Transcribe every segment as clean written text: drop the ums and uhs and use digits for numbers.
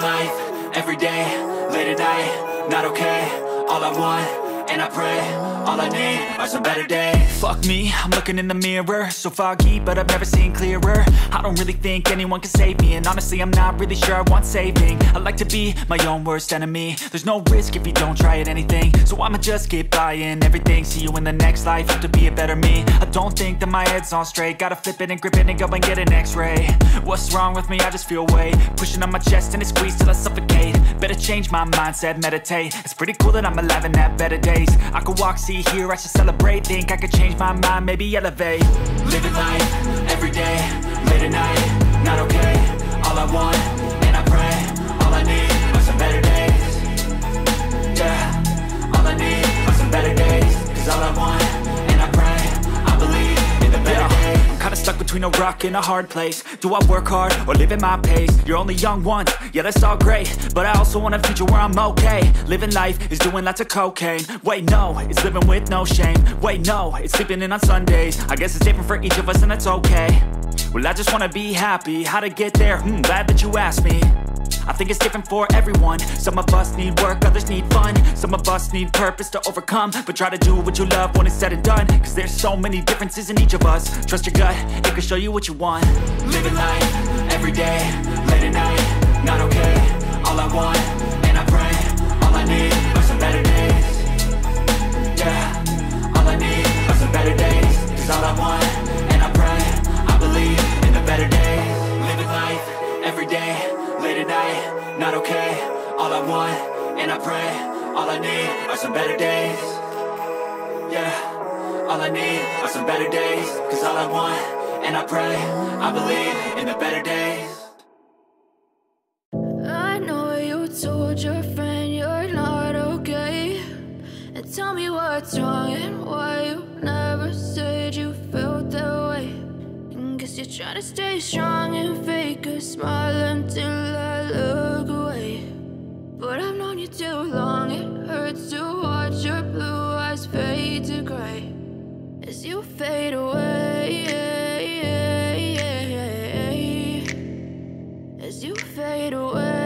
Living life, everyday, late at night, not okay. All I want, and I pray, all I need are some better days. Fuck me, I'm looking in the mirror, so foggy, but I've never seen clearer. I don't really think anyone can save me, and honestly I'm not really sure I want saving. I like to be my own worst enemy. There's no risk if you don't try at anything, so I'ma just keep buying everything. See you in the next life, have to be a better me. I don't think that my head's on straight, gotta flip it and grip it and go and get an x-ray. What's wrong with me? I just feel weight pushing on my chest and it squeezes till I suffocate. Better change my mindset, meditate. It's pretty cool that I'm alive and have better days. I could walk, see, hear, I should celebrate. Think I could change my mind, maybe elevate. Living life, everyday, late at night, not okay. All I want, and I pray, all I need are some better days. Yeah, all I need are some better days. Cause all I want, and I pray, I believe in the better days. I'm kinda stuck between a rock and a hard place. Do I work hard or live at my pace? You're only young once, yeah that's all great, but I also want a future where I'm okay. Living life is doing lots of cocaine. Wait no, it's living with no shame. Wait no, it's sleeping in on Sundays. I guess it's different for each of us and that's okay. Well I just wanna be happy, how to get there? Glad that you asked me. I think it's different for everyone. Some of us need work, others need fun. Some of us need purpose to overcome. But try to do what you love when it's said and done. Cause there's so many differences in each of us. Trust your gut, it can show you what you want. Living life, everyday, late at night, not okay. All I want, and I pray, all I need are some better days. Yeah, all I need are some better days. Cause all I want, and I pray, I believe in the better days. Living life, everyday, late at night, not okay. All I want, and I pray, all I need are some better days. Yeah, all I need are some better days. Cause all I want, and I pray, I believe in the better days. I know you told your friend you're not okay, and tell me what's wrong and why you never said you felt that way. And guess you're trying to stay strong and fake a smile until I look away. But I've known you too long, it hurts to watch your blue eyes fade to gray as you fade away, as you fade away.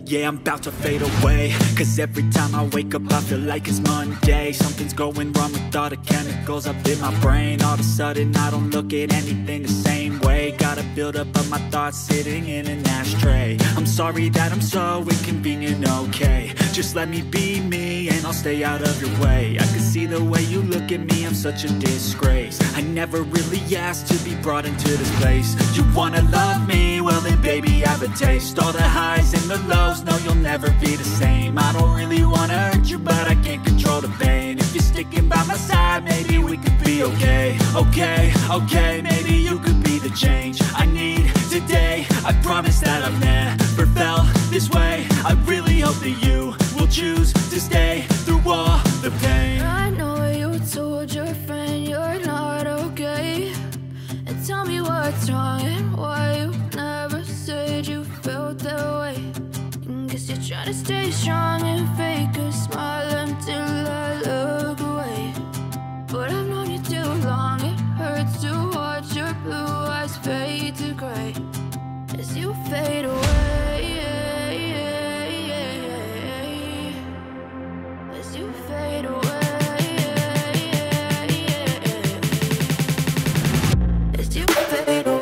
Yeah, I'm about to fade away. Cause every time I wake up I feel like it's Monday. Something's going wrong with all the chemicals up in my brain. All of a sudden I don't look at anything the same way. Got a build up of my thoughts sitting in an ashtray. I'm sorry that I'm so inconvenient, okay. Just let me be me and I'll stay out of your way. I can see the way you look at me, I'm such a disgrace. I never really asked to be brought into this place. You wanna love me? Well then baby I have a taste. All the highs and the lows, no you'll never be the same. I don't really wanna hurt you but I can't control the pain. If you're sticking by my side maybe we could be okay. Okay, okay, maybe you could be the change I need today. I promise that I've never felt this way. I really hope that you will choose to stay through all the pain. I know you told your friend you're not okay, and tell me what's wrong and why you never said you felt that way. And guess you're trying to stay strong and fake a smile until I look away. But I've known you too long, it hurts to watch your blue eyes fade to gray as you fade away, as you fade away. As you fade away.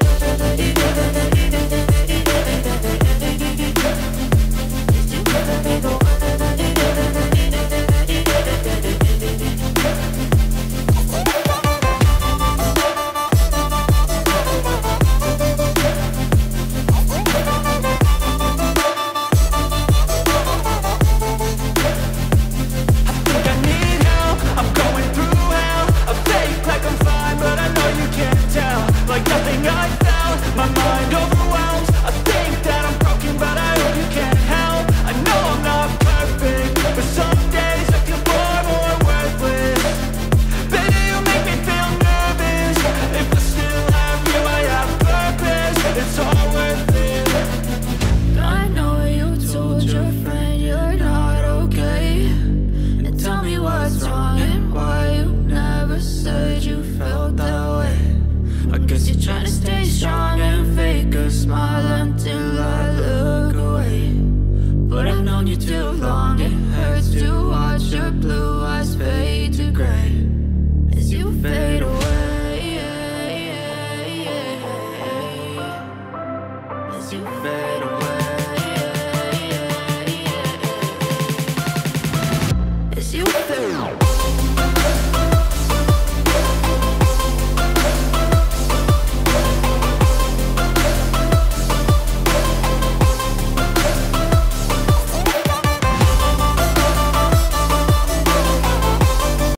too bad.